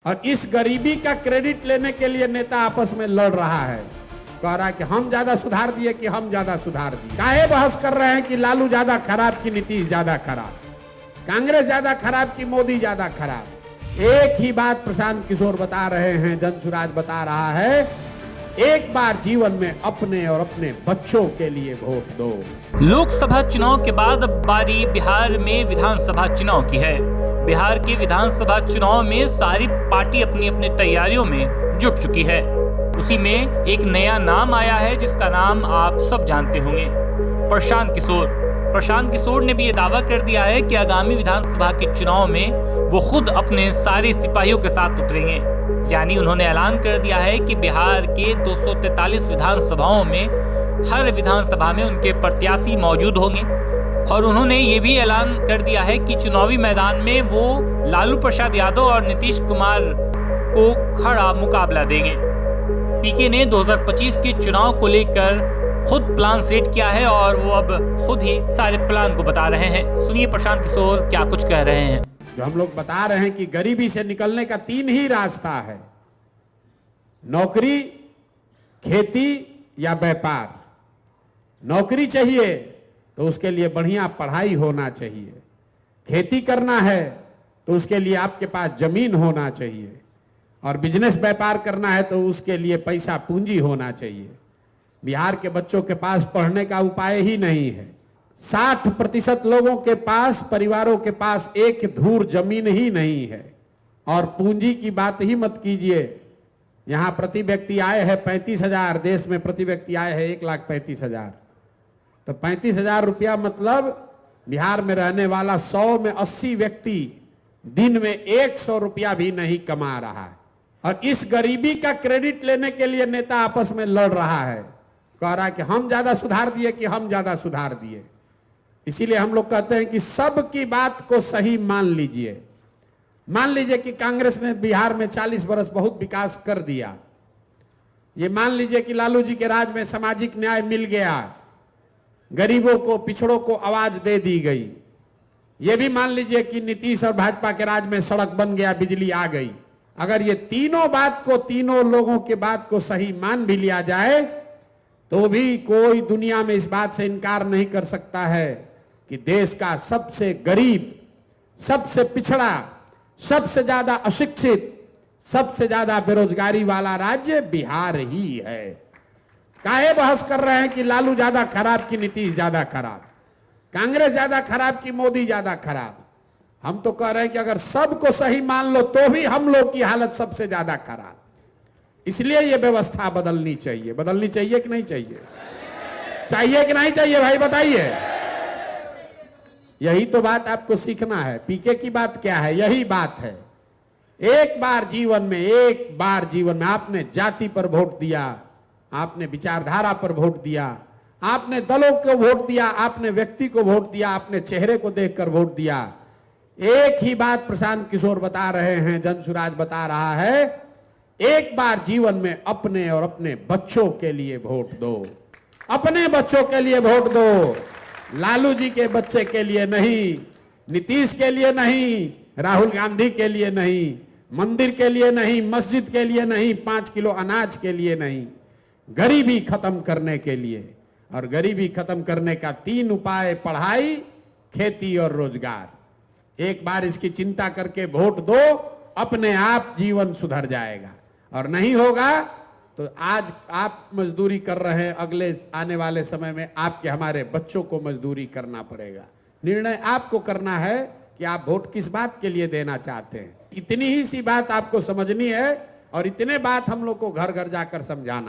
और इस गरीबी का क्रेडिट लेने के लिए नेता आपस में लड़ रहा है, कह रहा है कि हम ज्यादा सुधार दिए कि हम ज्यादा सुधार दिए। काहे बहस कर रहे हैं कि लालू ज्यादा खराब कि नीतीश ज्यादा खराब, कांग्रेस ज्यादा खराब कि मोदी ज्यादा खराब। एक ही बात प्रशांत किशोर बता रहे हैं, जनसुराज बता रहा है, एक बार जीवन में अपने और अपने बच्चों के लिए वोट दो। लोकसभा चुनाव के बाद अब बारी बिहार में विधानसभा चुनाव की है। बिहार के विधानसभा चुनाव में सारी पार्टी अपनी अपनी तैयारियों में जुट चुकी है। उसी में एक नया नाम आया है जिसका नाम आप सब जानते होंगे, प्रशांत किशोर। प्रशांत किशोर ने भी ये दावा कर दिया है कि आगामी विधानसभा के चुनाव में वो खुद अपने सारे सिपाहियों के साथ उतरेंगे। यानी उन्होंने ऐलान कर दिया है कि बिहार के 243 विधानसभाओं में हर विधानसभा में उनके प्रत्याशी मौजूद होंगे। और उन्होंने ये भी ऐलान कर दिया है कि चुनावी मैदान में वो लालू प्रसाद यादव और नीतीश कुमार को खड़ा मुकाबला देंगे। पीके ने 2025 के चुनाव को लेकर खुद प्लान सेट किया है और वो अब खुद ही सारे प्लान को बता रहे हैं। सुनिए प्रशांत किशोर क्या कुछ कह रहे हैं। जो हम लोग बता रहे हैं कि गरीबी से निकलने का 3 ही रास्ता है, नौकरी, खेती या व्यापार। नौकरी चाहिए तो उसके लिए बढ़िया पढ़ाई होना चाहिए, खेती करना है तो उसके लिए आपके पास जमीन होना चाहिए, और बिजनेस व्यापार करना है तो उसके लिए पैसा पूंजी होना चाहिए। बिहार के बच्चों के पास पढ़ने का उपाय ही नहीं है। 60% लोगों के पास, परिवारों के पास एक धूर जमीन ही नहीं है। और पूंजी की बात ही मत कीजिए। यहाँ प्रति व्यक्ति आय है 35,000, देश में प्रति व्यक्ति आय है 1,35,000। तो 35,000 रुपया मतलब बिहार में रहने वाला 100 में 80 व्यक्ति दिन में 100 रुपया भी नहीं कमा रहा है। और इस गरीबी का क्रेडिट लेने के लिए नेता आपस में लड़ रहा है, कह रहा है कि हम ज्यादा सुधार दिए कि हम ज्यादा सुधार दिए। इसीलिए हम लोग कहते हैं कि सबकी बात को सही मान लीजिए। मान लीजिए कि कांग्रेस ने बिहार में 40 बरस बहुत विकास कर दिया। ये मान लीजिए कि लालू जी के राज में सामाजिक न्याय मिल गया, गरीबों को, पिछड़ों को आवाज दे दी गई। ये भी मान लीजिए कि नीतीश और भाजपा के राज में सड़क बन गया, बिजली आ गई। अगर ये तीनों बात को, तीनों लोगों के बात को सही मान भी लिया जाए तो भी कोई दुनिया में इस बात से इनकार नहीं कर सकता है कि देश का सबसे गरीब, सबसे पिछड़ा, सबसे ज्यादा अशिक्षित, सबसे ज्यादा बेरोजगारी वाला राज्य बिहार ही है। काहे बहस कर रहे हैं कि लालू ज्यादा खराब कि नीतीश ज्यादा खराब, कांग्रेस ज्यादा खराब कि मोदी ज्यादा खराब। हम तो कह रहे हैं कि अगर सबको सही मान लो तो भी हम लोग की हालत सबसे ज्यादा खराब। इसलिए यह व्यवस्था बदलनी चाहिए। बदलनी चाहिए कि नहीं चाहिए? चाहिए कि नहीं चाहिए भाई बताइए। यही तो बात आपको सीखना है। पीके की बात क्या है? यही बात है। एक बार जीवन में आपने जाति पर वोट दिया, आपने विचारधारा पर वोट दिया, आपने दलों को वोट दिया, आपने व्यक्ति को वोट दिया, आपने चेहरे को देखकर वोट दिया। एक ही बात प्रशांत किशोर बता रहे हैं, जनसुराज बता रहा है, एक बार जीवन में अपने और अपने बच्चों के लिए वोट दो। अपने बच्चों के लिए वोट दो, लालू जी के बच्चे के लिए नहीं, नीतीश के लिए नहीं, राहुल गांधी के लिए नहीं, मंदिर के लिए नहीं, मस्जिद के लिए नहीं, 5 किलो अनाज के लिए नहीं, गरीबी खत्म करने के लिए। और गरीबी खत्म करने का 3 उपाय, पढ़ाई, खेती और रोजगार। एक बार इसकी चिंता करके वोट दो, अपने आप जीवन सुधर जाएगा। और नहीं होगा तो आज आप मजदूरी कर रहे हैं, अगले आने वाले समय में आपके, हमारे बच्चों को मजदूरी करना पड़ेगा। निर्णय आपको करना है कि आप वोट किस बात के लिए देना चाहते हैं। इतनी ही सी बात आपको समझनी है और इतने बात हम लोग को घर घर जाकर समझाना।